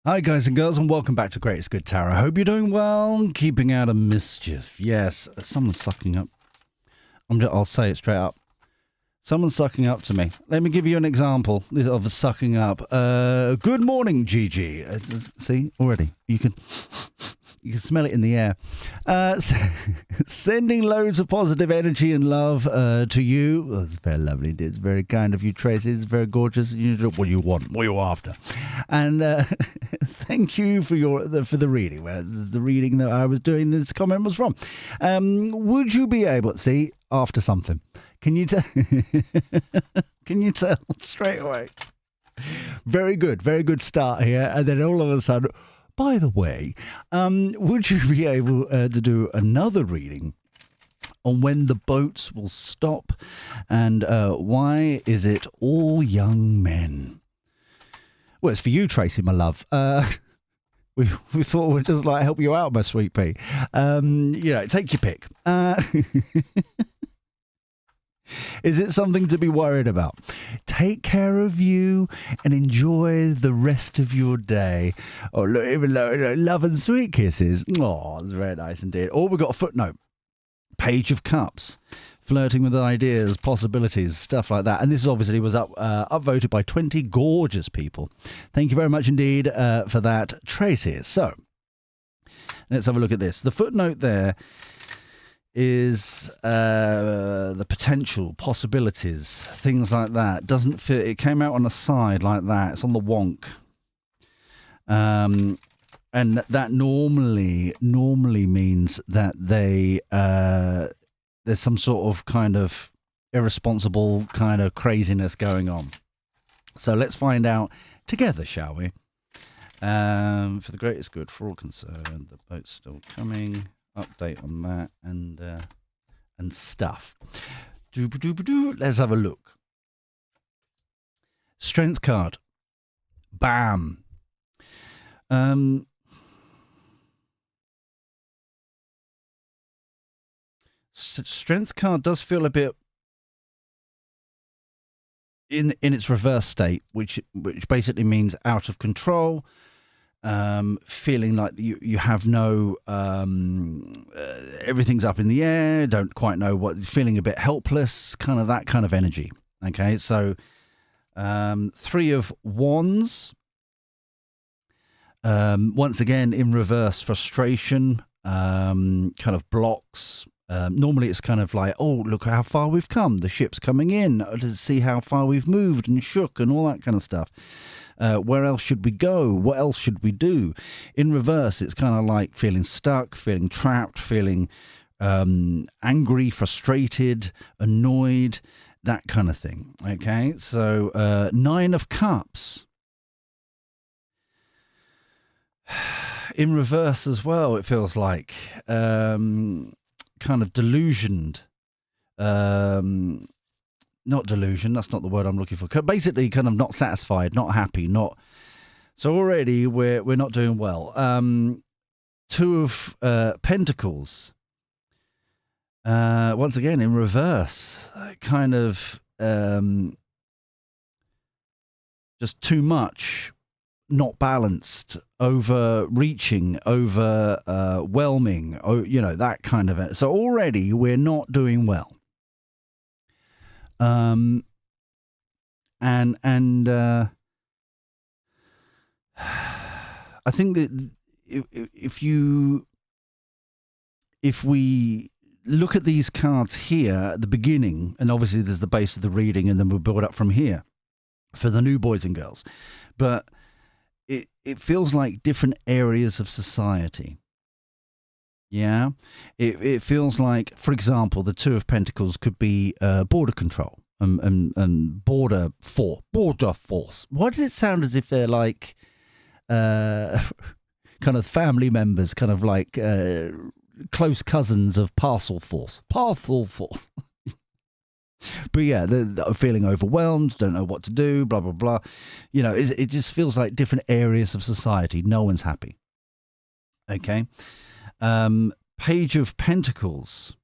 Hi guys and girls, and welcome back to Greatest Good Tarot. I hope you're doing well, keeping out of mischief. Yes, someone's sucking up. I'll say it straight up. Someone's sucking up to me. Let me give you an example of sucking up. Good morning, Gigi. See, already you can smell it in the air. Sending loads of positive energy and love to you. Well, it's very lovely. It's very kind of you, Tracey. It's very gorgeous. You do what you want, what you're after. And thank you for the reading. Well, the reading that I was doing, this comment was from. Would you be able to see after something? Can you tell? Can you tell straight away? Very good start here, and then all of a sudden. By the way, would you be able to do another reading on when the boats will stop, and why is it all young men? Well, it's for you, Tracey, my love. We thought we'd just like help you out, my sweet pea. Take your pick. Is it something to be worried about? Take care of you and enjoy the rest of your day. Oh, look, even love and sweet kisses. Oh, it's very nice indeed. Or we've got a footnote. Page of Cups. Flirting with ideas, possibilities, stuff like that. And this obviously was upvoted by 20 gorgeous people. Thank you very much indeed for that, Tracey. So, let's have a look at this. The footnote there is the potential, possibilities, things like that. Doesn't fit. It came out on the side like that. It's on the wonk. And that normally means that there's some sort of kind of irresponsible kind of craziness going on. So let's find out together, shall we? For the greatest good for all concerned, the boat's still coming. Update on that and stuff. Let's have a look. Strength card. Bam. Strength card does feel a bit in its reverse state, which basically means out of control. Feeling like you have no everything's up in the air, don't quite know what, feeling a bit helpless, kind of that kind of energy. Okay, so 3 of Wands, once again in reverse, frustration, kind of blocks. Normally it's kind of like, oh, look how far we've come, the ship's coming in, to see how far we've moved and shook and all that kind of stuff. Where else should we go? What else should we do? In reverse, it's kind of like feeling stuck, feeling trapped, feeling angry, frustrated, annoyed, that kind of thing. Okay, so 9 of Cups. In reverse as well, it feels like kind of delusioned. Not delusion, that's not the word I'm looking for. Basically, kind of not satisfied, not happy, not. So already we're not doing well. 2 of Pentacles. Once again in reverse, kind of just too much, not balanced, overreaching, overwhelming. That kind of it. So already we're not doing well. I think that if we look at these cards here at the beginning, and obviously there's the base of the reading, and then we'll build up from here for the new boys and girls, but it feels like different areas of society. Yeah, it feels like, for example, the 2 of Pentacles could be border control and border force. Why does it sound as if they're like kind of family members, kind of like close cousins of parcel force? But yeah, they're feeling overwhelmed, don't know what to do, blah, blah, blah. It just feels like different areas of society. No one's happy. Okay. Page of Pentacles.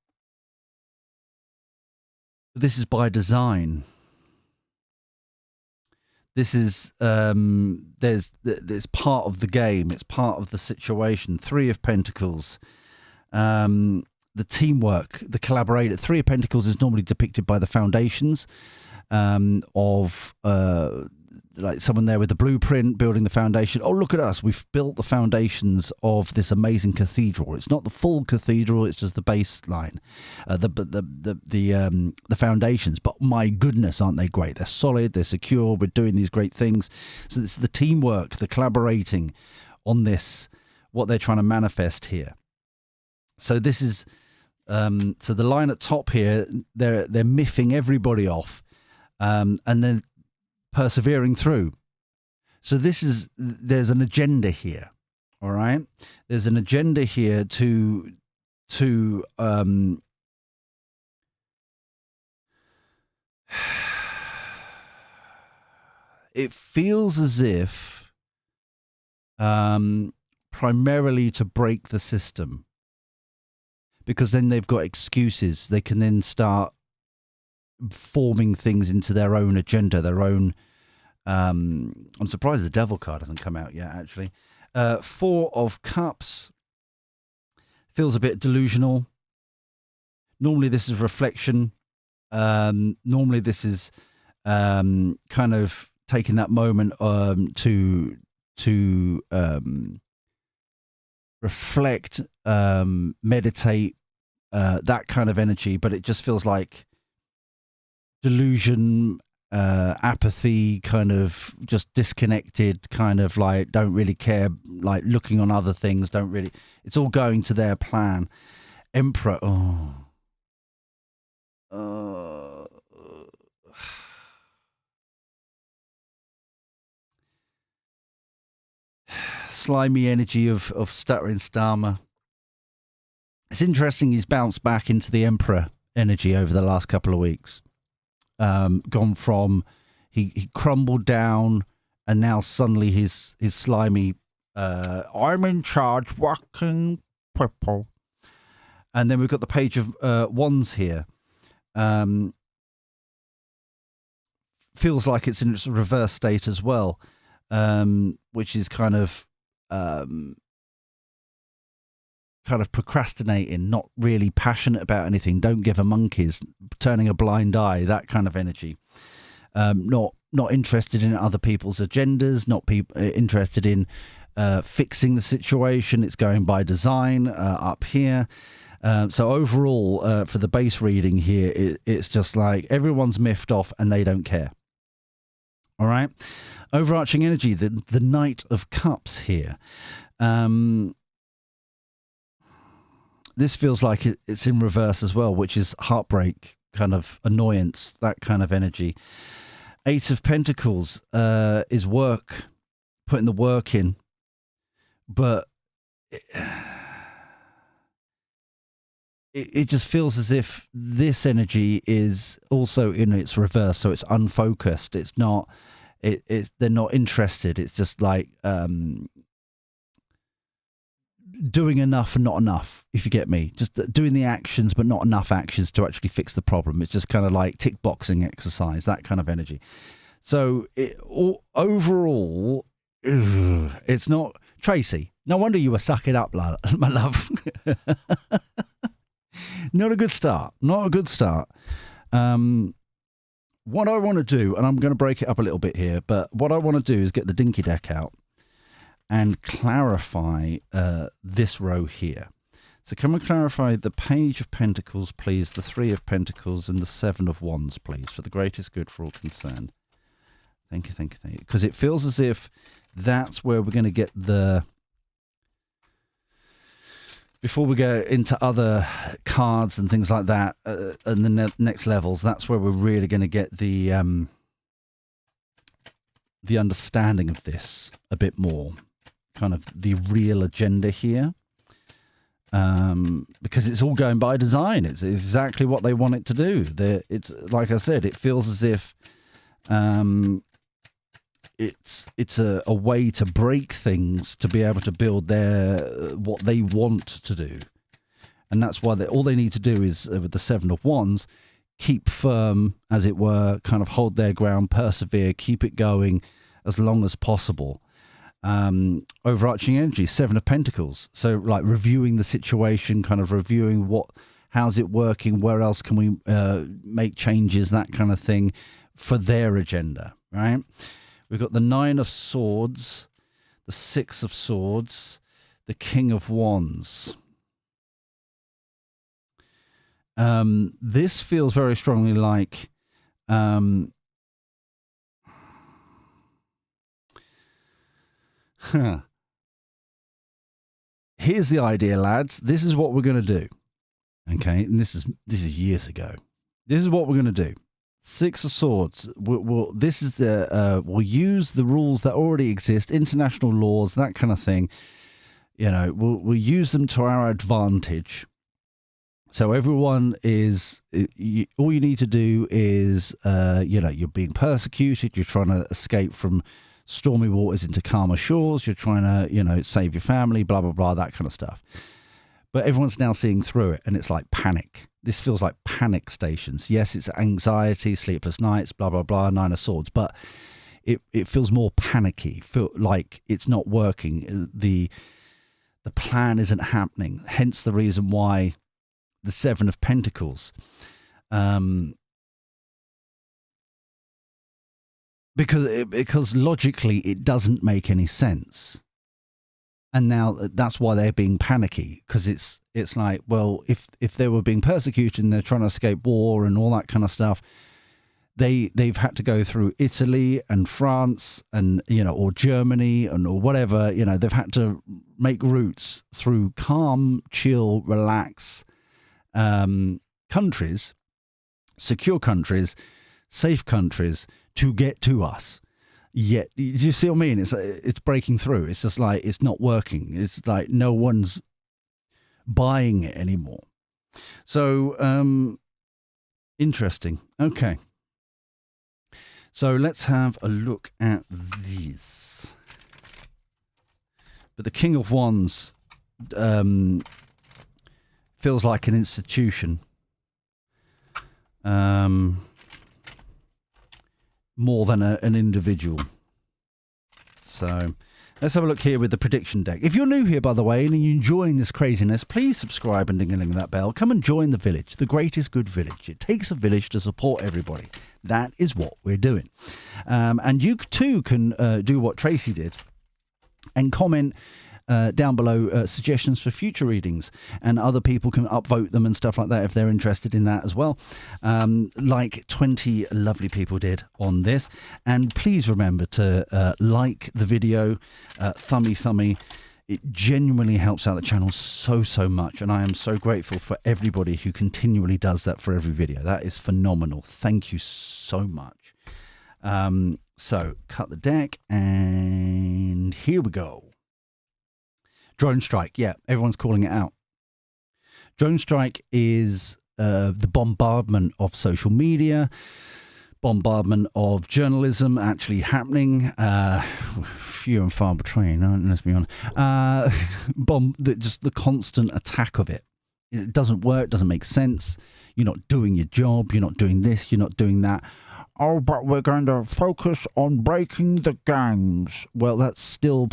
This is by design. This is there's part of the game. It's part of the situation. Three of Pentacles. The teamwork, the collaborator. Three of Pentacles is normally depicted by the foundations of like someone there with the blueprint building the foundation. Oh, look at us. We've built the foundations of this amazing cathedral. It's not the full cathedral. It's just the baseline, the foundations. But my goodness, aren't they great? They're solid. They're secure. We're doing these great things. So it's the teamwork, the collaborating on this, what they're trying to manifest here. So this is, so the line at top here, they're miffing everybody off, and then persevering through. So there's an agenda here. All right. There's an agenda here to it feels as if primarily to break the system, because then they've got excuses. They can then start forming things into their own agenda, their own. I'm surprised the Devil card hasn't come out yet, actually. Four of Cups feels a bit delusional. Normally this is reflection. Normally this is kind of taking that moment to reflect, meditate, that kind of energy, but it just feels like delusion, apathy, kind of just disconnected, kind of like don't really care, like looking on other things, don't really, it's all going to their plan. Emperor, slimy energy of stuttering Starmer. It's interesting he's bounced back into the Emperor energy over the last couple of weeks. Gone from he crumbled down, and now suddenly his slimy I'm in charge, working purple. And then we've got the Page of Wands here. Feels like it's in its reverse state as well, which is kind of procrastinating, not really passionate about anything, don't give a monkey's, turning a blind eye, that kind of energy. Not interested in other people's agendas, not interested in fixing the situation. It's going by design up here. So overall, for the base reading here, it's just like everyone's miffed off and they don't care. All right. Overarching energy, the Knight of Cups here. This feels like it's in reverse as well, which is heartbreak, kind of annoyance, that kind of energy. Eight of Pentacles is work, putting the work in. But it just feels as if this energy is also in its reverse. So it's unfocused. It's not, they're not interested. It's just like, doing enough and not enough, if you get me. Just doing the actions, but not enough actions to actually fix the problem. It's just kind of like tick boxing exercise, that kind of energy. So overall, it's not Tracey. No wonder you were sucking up, my love. Not a good start. Not a good start. What I want to do, and I'm going to break it up a little bit here, but what I want to do is get the dinky deck out and clarify this row here. So can we clarify the Page of Pentacles, please, the Three of Pentacles, and the Seven of Wands, please, for the greatest good for all concerned. Thank you, thank you, thank you. Because it feels as if that's where we're going to get the... Before we go into other cards and things like that, and the next levels, that's where we're really going to get the understanding of this a bit more. Kind of the real agenda here, because it's all going by design. It's exactly what they want it to do. It's like I said, it feels as if it's a way to break things to be able to build what they want to do, and that's why all they need to do is with the Seven of Wands keep firm, as it were, kind of hold their ground, persevere, keep it going as long as possible. Overarching energy, Seven of Pentacles. So like reviewing the situation, kind of reviewing how's it working, where else can we make changes, that kind of thing for their agenda, right? We've got the Nine of Swords, the Six of Swords, the King of Wands. This feels very strongly like here's the idea, lads. This is what we're going to do. Okay, and this is years ago. This is what we're going to do. Six of Swords. We'll use the rules that already exist, international laws, that kind of thing. You know, we'll use them to our advantage. So everyone is, all you need to do is, you're being persecuted. You're trying to escape from stormy waters into calmer shores. You're trying to, save your family, blah, blah, blah, that kind of stuff. But everyone's now seeing through it, and it's like panic. This feels like panic stations. Yes, it's anxiety, sleepless nights, blah, blah, blah, Nine of Swords. But it feels more panicky, feel like it's not working. The plan isn't happening. Hence the reason why the Seven of Pentacles. Because logically it doesn't make any sense. And now that's why they're being panicky, because it's like, well, if they were being persecuted and they're trying to escape war and all that kind of stuff, they've had to go through Italy and France and, or Germany or whatever, they've had to make routes through calm, chill, relax countries, secure countries, safe countries to get to us. Yet, do you see what I mean? It's breaking through. It's just like it's not working. It's like no one's buying it anymore. So, interesting. Okay. So let's have a look at this. But the King of Wands feels like an institution. More than an individual. So let's have a look here with the prediction deck. If you're new here, by the way, and you're enjoying this craziness, please subscribe and ding-a-ling that bell. Come and join the village, the greatest good village. It takes a village to support everybody. That is what we're doing. And you too can do what Tracey did and comment down below suggestions for future readings, and other people can upvote them and stuff like that if they're interested in that as well, like 20 lovely people did on this. And please remember to like the video, thummy. It genuinely helps out the channel so much, and I am so grateful for everybody who continually does that for every video. That is phenomenal. Thank you so much. So cut the deck, and here we go. Drone strike, yeah, everyone's calling it out. Drone strike is the bombardment of social media, bombardment of journalism actually happening. Few and far between, let's be honest. Just the constant attack of it. It doesn't work, doesn't make sense. You're not doing your job, you're not doing this, you're not doing that. Oh, but we're going to focus on breaking the gangs. Well, that's still,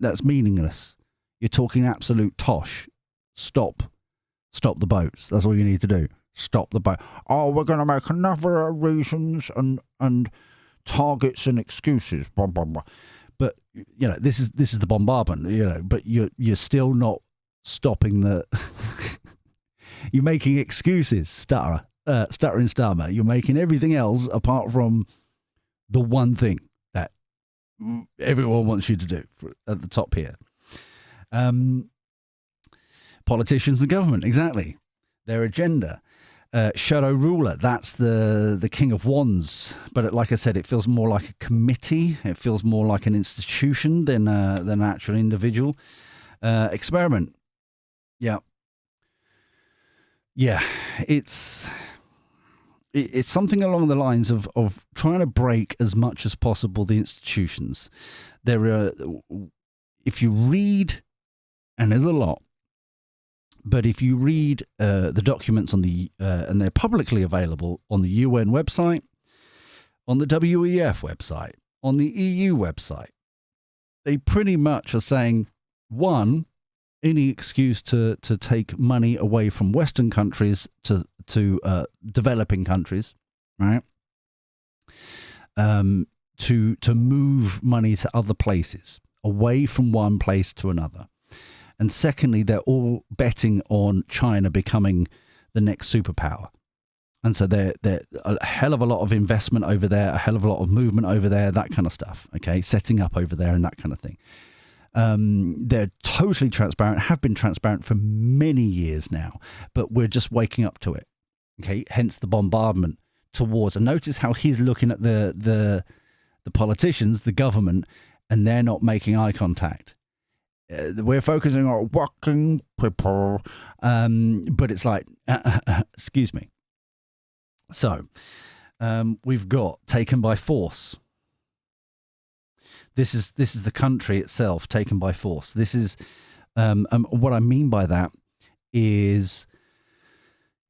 that's meaningless. You're talking absolute tosh. Stop the boats. That's all you need to do. Stop the boat. Oh, we're going to make another reasons and targets and excuses. Blah blah blah. But this is the bombardment. But you're still not stopping the. You're making excuses, stuttering stammer. You're making everything else apart from the one thing that everyone wants you to do at the top here. Politicians and government, exactly. Their agenda. Shadow ruler, that's the King of Wands. But like I said, it feels more like a committee. It feels more like an institution than an actual individual. Experiment. Yeah. Yeah, it's something along the lines of trying to break as much as possible the institutions. There are, if you read, and there's a lot, But if you read the documents on and they're publicly available on the UN website, on the WEF website, on the EU website, they pretty much are saying, one, any excuse to take money away from Western countries to developing countries, right? To move money to other places, away from one place to another. And secondly, they're all betting on China becoming the next superpower. And so they're a hell of a lot of investment over there, a hell of a lot of movement over there, that kind of stuff, okay? Setting up over there and that kind of thing. They're totally transparent, have been transparent for many years now, but we're just waking up to it, okay? Hence the bombardment towards, and notice how he's looking at the politicians, the government, and they're not making eye contact. We're focusing on working people, but it's like, excuse me. So, we've got taken by force. This is the country itself taken by force. This is what I mean by that is,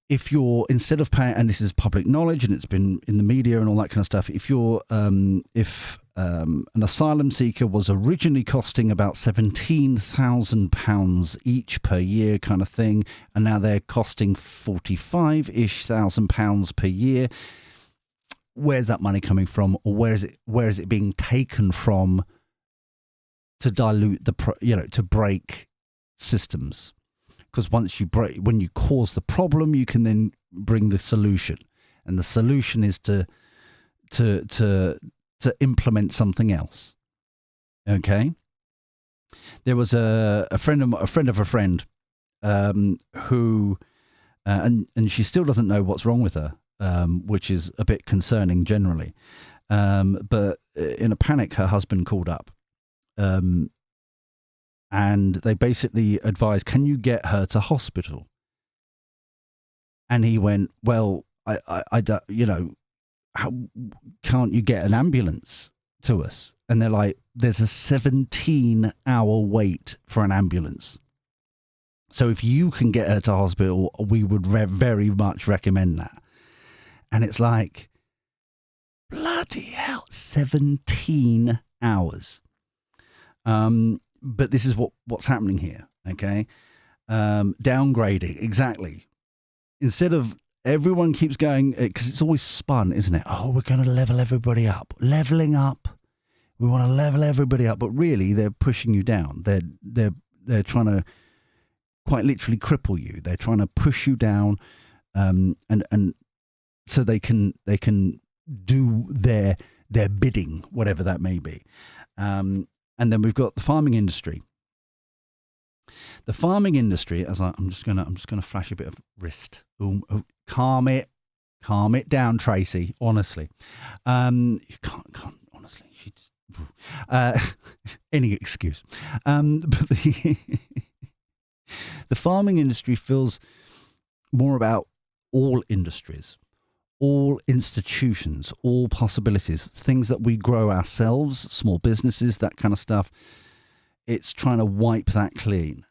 if you're, instead of paying, and this is public knowledge and it's been in the media and all that kind of stuff, if you're if an asylum seeker was originally costing about £17,000 each per year kind of thing, and now they're costing £45,000 per year, where's that money coming from, or where is it being taken from to dilute to break systems? Because when you cause the problem, you can then bring the solution, and the solution is to implement something else. Okay. There was a friend of a friend who, and she still doesn't know what's wrong with her, which is a bit concerning generally. But in a panic, her husband called up. And they basically advised, can you get her to hospital? And he went, well, I don't, how can't you get an ambulance to us? And they're like, there's a 17-hour wait for an ambulance. So if you can get her to hospital, we would very much recommend that. And it's like, bloody hell, 17 hours. But this is what's happening here, okay? Downgrading, exactly. Instead of, everyone keeps going, because it's always spun, isn't it? Oh, we're going to level everybody up. Leveling up. We want to level everybody up. But really, they're pushing you down. They're trying to quite literally cripple you. They're trying to push you down, and so they can do their bidding, whatever that may be. And then we've got the farming industry. The farming industry, I'm just gonna flash a bit of wrist. Calm it down, Tracey. Honestly, you can't honestly. Any excuse. But the farming industry feels more about all industries, all institutions, all possibilities, things that we grow ourselves, small businesses, that kind of stuff. It's trying to wipe that clean,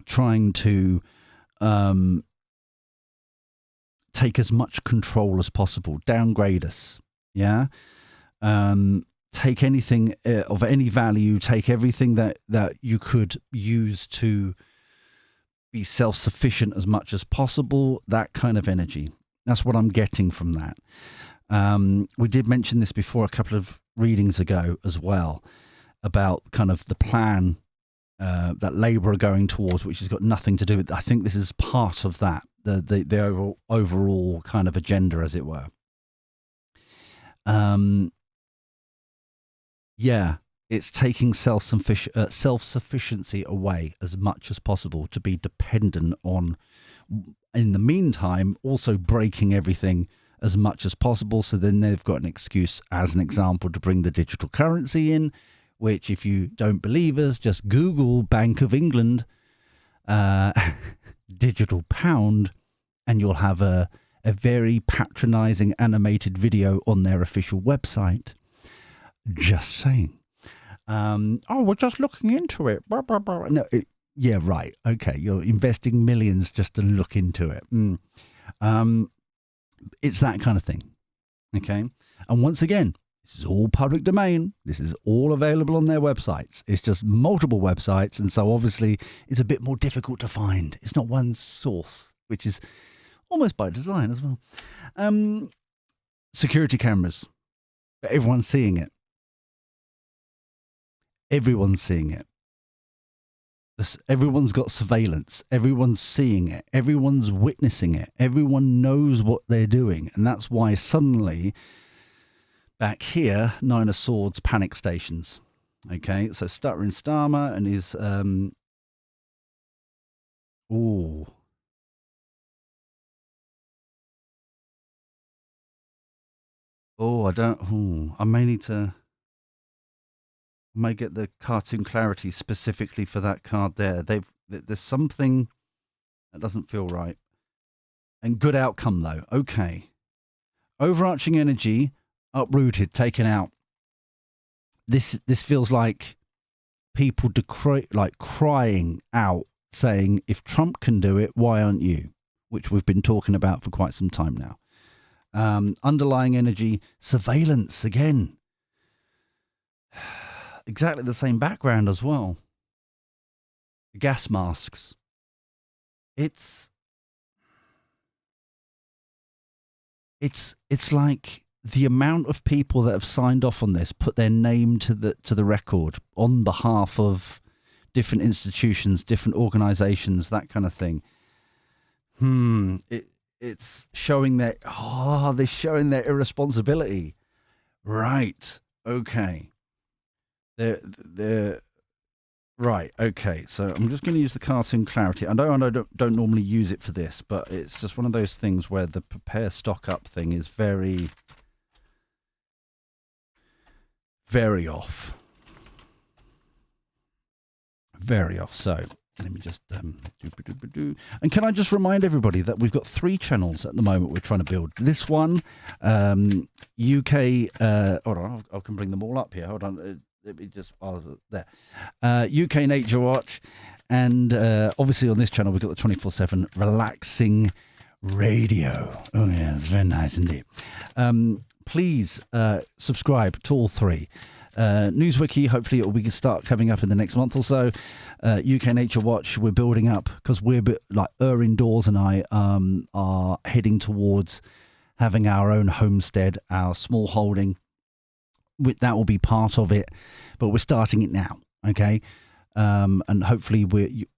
trying to take as much control as possible, downgrade us, yeah? Take anything of any value, take everything that you could use to be self-sufficient as much as possible, that kind of energy. That's what I'm getting from that. We did mention this before a couple of readings ago as well, about kind of the plan that Labour are going towards, which has got nothing to do with, I think this is part of that, the overall kind of agenda, as it were. Yeah, it's taking self-sufficiency away as much as possible to be dependent on, in the meantime, also breaking everything as much as possible. So then they've got an excuse, as an example, to bring the digital currency in, which, if you don't believe us, just Google Bank of England digital pound, and you'll have a very patronizing animated video on their official website. Just saying. Oh, we're just looking into it. Blah, blah, blah. No, Yeah, right. Okay, you're investing millions just to look into it. It's that kind of thing. Okay, and once again, this is all public domain. This is all available on their websites. It's just multiple websites, and so obviously it's a bit more difficult to find. It's not one source, which is almost by design as well. Security cameras. Everyone's seeing it. Everyone's seeing it. Everyone's got surveillance. Everyone's seeing it. Everyone's witnessing it. Everyone knows what they're doing. And that's why suddenly, back here, Nine of Swords panic stations. Okay, so Stuttering Starmer and his... Oh, I don't... I may need to... I may get the cartoon clarity specifically for that card there. There's something that doesn't feel right. And good outcome, though. Okay. Overarching energy, uprooted, taken out. This feels like people crying out, saying, if Trump can do it, why aren't you? Which we've been talking about for quite some time now. Underlying energy, surveillance again. Exactly the same background as well. Gas masks. It's like the amount of people that have signed off on this, put their name to the record on behalf of different institutions, different organizations, that kind of thing. It's showing they're showing their irresponsibility. Right. Okay. They're right. Okay. So I'm just going to use the cartoon clarity. I know I don't normally use it for this, but it's just one of those things where the prepare stock up thing is very, very off. Very off. So let me just and can I just remind everybody that we've got 3 channels at the moment we're trying to build. This one, UK. Hold on, I can bring them all up here. Hold on. Let me just there. UK Nature Watch, and obviously on this channel we've got the 24/7 relaxing radio. Oh yeah, it's very nice indeed. Please subscribe to all 3. Newswiki, hopefully we can start coming up in the next month or so. UK Nature Watch, we're building up because we're a bit like Indoors and I are heading towards having our own homestead, our small holding. That will be part of it, but we're starting it now, okay? And hopefully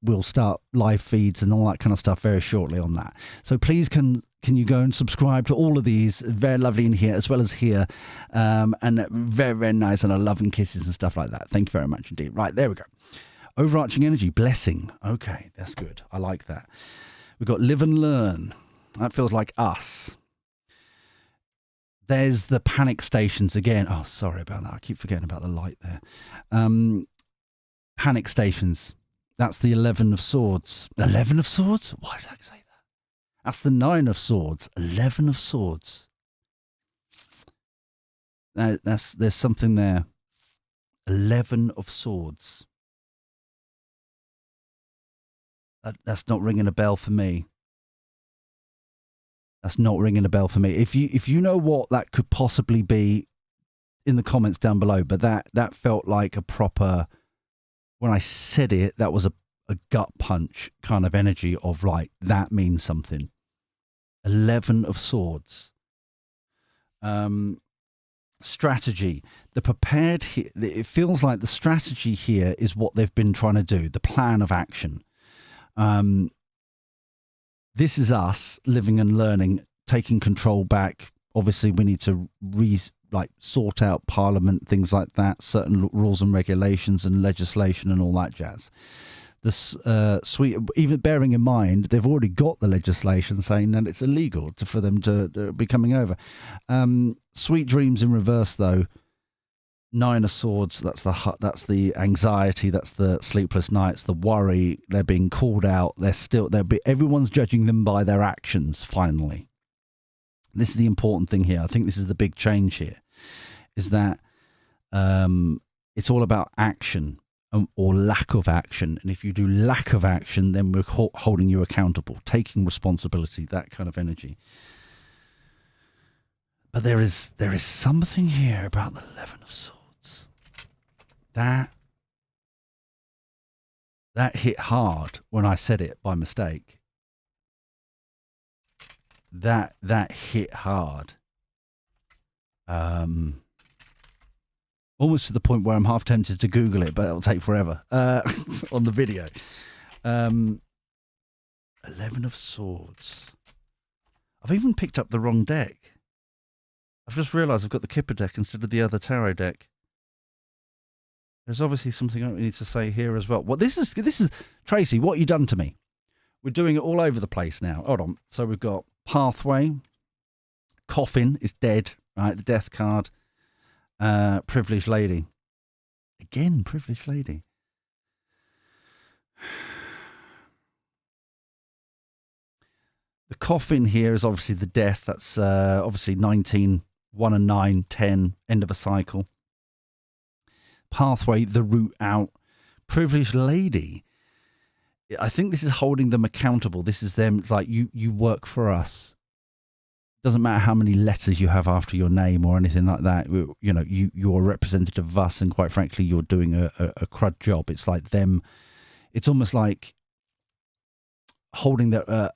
we'll start live feeds and all that kind of stuff very shortly on that. So please can you go and subscribe to all of these? Very lovely in here as well as here, and very, very nice, and I love and kisses and stuff like that. Thank you very much indeed. Right, there we go. Overarching energy, blessing. Okay, that's good. I like that. We've got live and learn. That feels like us. There's the panic stations again. Oh, sorry about that. I keep forgetting about the light there. Panic stations. That's the 11 of Swords. 11 of Swords? Why does that say that? That's the 9 of Swords. 11 of Swords. There's something there. 11 of Swords. That's not ringing a bell for me. That's not ringing a bell for me. If you know what that could possibly be, in the comments down below. But that felt like a proper. When I said it, that was a gut punch kind of energy of like that means something. 11 of Swords. Strategy. The prepared. It feels like the strategy here is what they've been trying to do. The plan of action. This is us living and learning, taking control back. Obviously, we need to sort out Parliament, things like that, certain rules and regulations and legislation and all that jazz. This even bearing in mind, they've already got the legislation saying that it's illegal for them to be coming over. Sweet dreams in reverse, though. 9 of Swords. That's the anxiety. That's the sleepless nights. The worry. They're being called out. Everyone's judging them by their actions. Finally, this is the important thing here. I think this is the big change here, is that it's all about action. or lack of action. And if you do lack of action, then we're holding you accountable, taking responsibility, that kind of energy. But there is something here about the 11 of Swords that hit hard when I said it by mistake. That hit hard. Almost to the point where I'm half tempted to Google it, but it'll take forever on the video. 11 of Swords. I've even picked up the wrong deck. I've just realised I've got the Kipper deck instead of the other tarot deck. There's obviously something I need to say here as well. Well, this is Tracey, what you done to me? We're doing it all over the place now. Hold on. So we've got Pathway. Coffin is dead, right? The death card. Privileged Lady. Again, Privileged Lady. The Coffin here is obviously the death. That's obviously 19, 1 and 9, 10, end of a cycle. Pathway, the route out. Privileged Lady. I think this is holding them accountable. This is them like, you work for us. Doesn't matter how many letters you have after your name or anything like that. You know, you're a representative of us, and quite frankly, you're doing a crud job. It's like them. It's almost like holding their,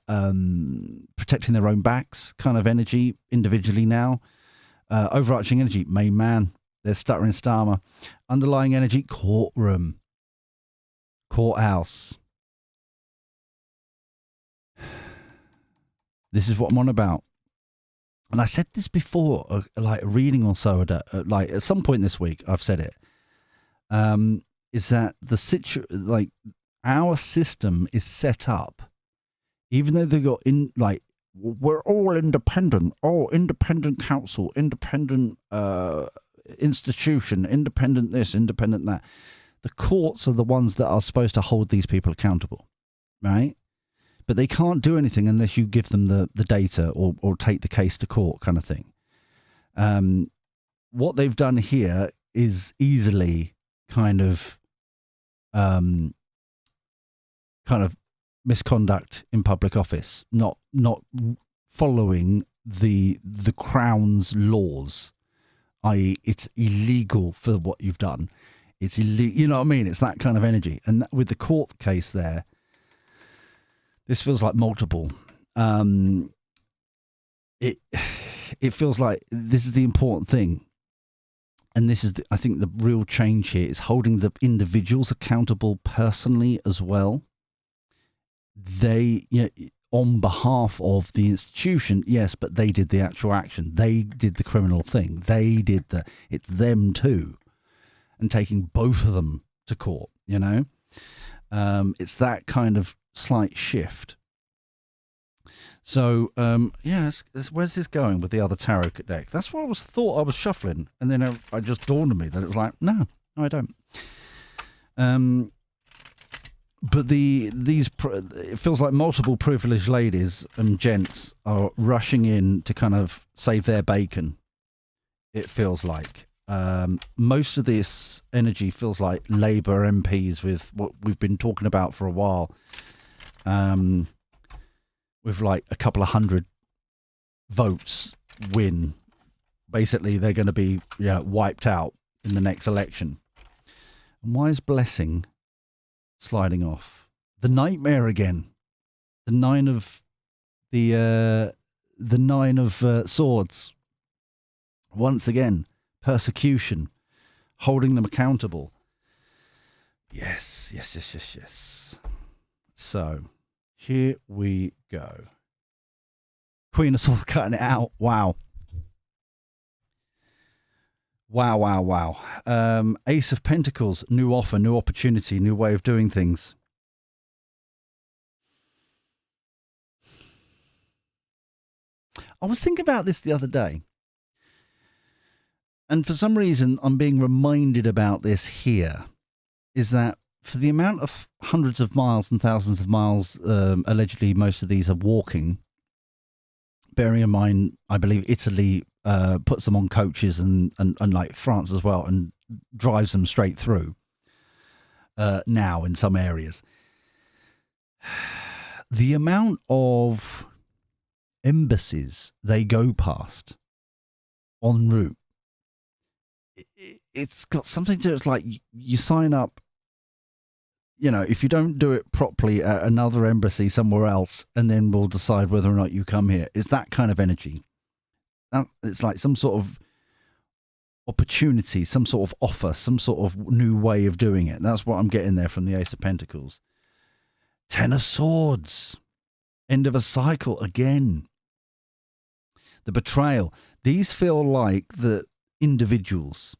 protecting their own backs kind of energy individually now. Overarching energy, main man. There's stuttering Starmer. Underlying energy, courtroom. Courthouse. This is what I'm on about. And I said this before, like a reading or so, like at some point this week, I've said it, is that like our system is set up, even though they got we're all independent, independent council, independent institution, independent this, independent that. The courts are the ones that are supposed to hold these people accountable, right? But they can't do anything unless you give them the data or take the case to court kind of thing. What they've done here is easily kind of misconduct in public office, not following the Crown's laws, i.e. it's illegal for what you've done. It's illegal, you know what I mean? It's that kind of energy. And with the court case there, this feels like multiple. It feels like this is the important thing. And this is, I think, the real change here is holding the individuals accountable personally as well. They, on behalf of the institution, yes, but they did the actual action. They did the criminal thing. It's them too. And taking both of them to court, it's that kind of slight shift. So, where's this going with the other tarot deck? That's what I thought I was shuffling. And then it just dawned on me that it was like, no, I don't. But it feels like multiple privileged ladies and gents are rushing in to kind of save their bacon. It feels like. Most of this energy feels like Labour MPs with what we've been talking about for a while. With like a couple of hundred votes win. Basically, they're going to be wiped out in the next election. And why is Blessing sliding off? The nightmare again. The nine of swords. Once again, persecution, holding them accountable. Yes. So, here we go. Queen of Swords cutting it out. Wow. Ace of Pentacles, new offer, new opportunity, new way of doing things. I was thinking about this the other day. And for some reason, I'm being reminded about this here. Is that for the amount of hundreds of miles and thousands of miles, allegedly most of these are walking, bearing in mind, I believe Italy puts them on coaches and like France as well and drives them straight through. now in some areas. The amount of embassies they go past en route, it's got something to it, like you sign up, if you don't do it properly at another embassy somewhere else, and then we'll decide whether or not you come here. It's that kind of energy. It's like some sort of opportunity, some sort of offer, some sort of new way of doing it. That's what I'm getting there from the Ace of Pentacles. Ten of Swords. End of a cycle again. The betrayal. These feel like the individuals.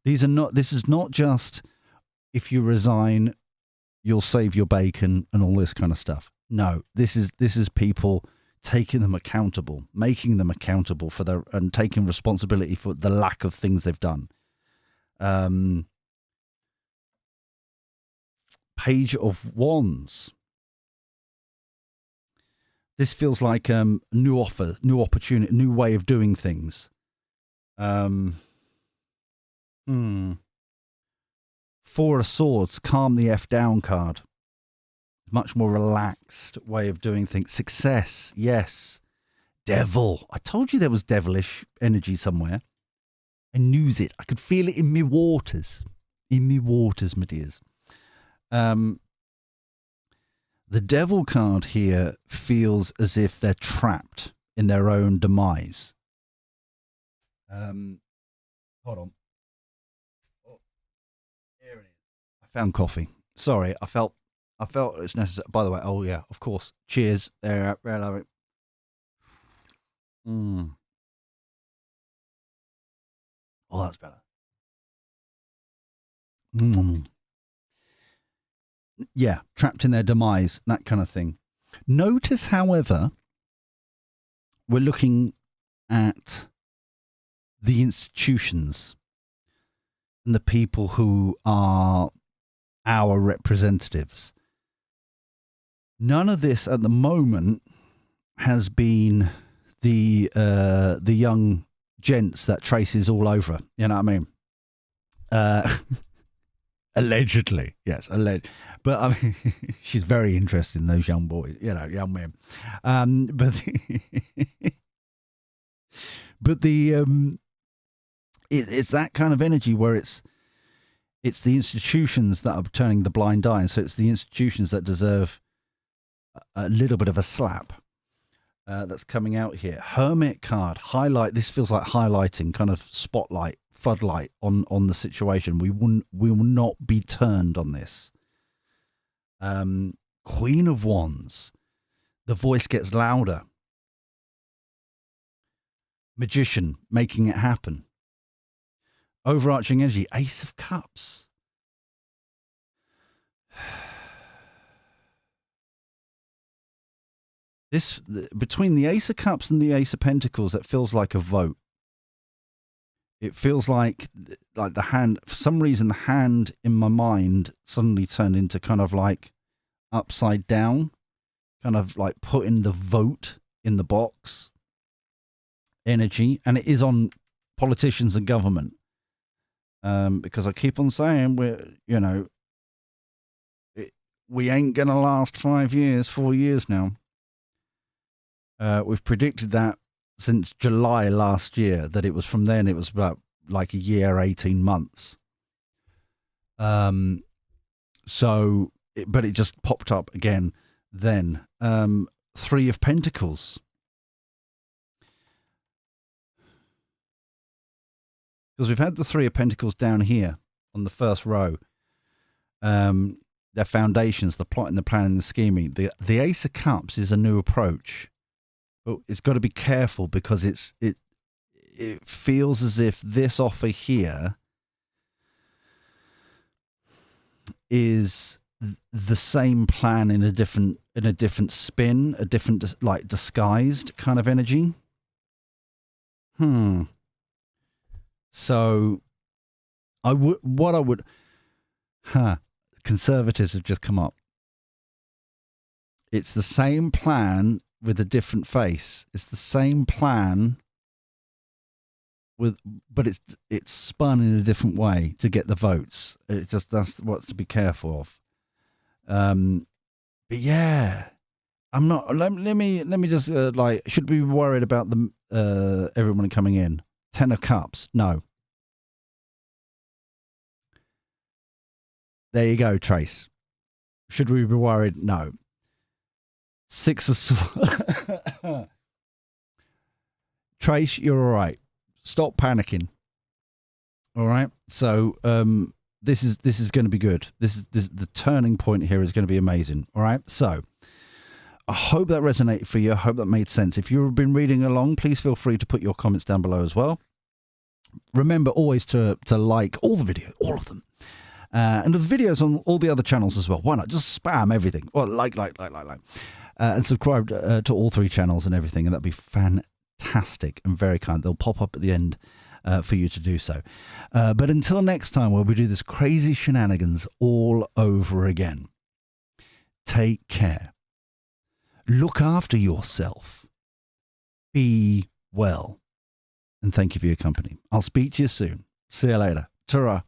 This is not just if you resign, you'll save your bacon and all this kind of stuff. No, this is people taking them accountable, making them accountable for their, and taking responsibility for the lack of things they've done. Page of Wands. This feels like new offer, new opportunity, new way of doing things. Four of Swords, calm the F down card. Much more relaxed way of doing things. Success, yes. Devil. I told you there was devilish energy somewhere. I knew it. I could feel it in me waters. In me waters, my dears. The Devil card here feels as if they're trapped in their own demise. Hold on. Oh, here it is. I found coffee. Sorry, I felt it's necessary. By the way, oh yeah, of course. Cheers. There, I love it. Oh, that's better. Yeah, trapped in their demise, that kind of thing. Notice, however, we're looking at the institutions and the people who are our representatives. None of this at the moment has been the young gents that Tracey's all over. You know what I mean? Allegedly, yes, but I mean, she's very interested in those young boys, young men. It's that kind of energy where it's the institutions that are turning the blind eye, and so it's the institutions that deserve a little bit of a slap. That's coming out here. Hermit card, highlight. This feels like highlighting, kind of spotlight, floodlight on the situation. We will not be turned on this. Queen of Wands, the voice gets louder. Magician, making it happen. Overarching energy, Ace of Cups. This, between the Ace of Cups and the Ace of Pentacles, that feels like a vote. It feels like the hand, for some reason, the hand in my mind suddenly turned into kind of like upside down, kind of like putting the vote in the box energy. And it is on politicians and government. Because I keep on saying we ain't going to last 4 years now. We've predicted that since July last year, that it was from then, it was about like a year, 18 months. But it just popped up again then. Three of Pentacles. Because we've had the Three of Pentacles down here on the first row. Their foundations, the plotting, the planning, the scheming. The Ace of Cups is a new approach. But it's got to be careful, because it feels as if this offer here is the same plan in a different spin, a different, like, disguised kind of energy. So conservatives have just come up. It's the same plan with a different face. It's the same plan with, but it's spun in a different way to get the votes. It's just that's what to be careful of. But yeah, I'm not. Let me just like. Should we be worried about the everyone coming in? 10 of Cups. No. There you go, Trace. Should we be worried? No. 6 of Swords. Trace, you're all right. Stop panicking. All right. So this is going to be good. This the turning point here is going to be amazing. All right. So I hope that resonated for you. I hope that made sense. If you've been reading along, please feel free to put your comments down below as well. Remember always to like all the videos, all of them. And the videos on all the other channels as well. Why not? Just spam everything. Well, like. And subscribe to all 3 channels and everything. And that'd be fantastic and very kind. They'll pop up at the end for you to do so. But until next time, where we do this crazy shenanigans all over again, take care. Look after yourself. Be well. And thank you for your company. I'll speak to you soon. See you later. Ta-ra.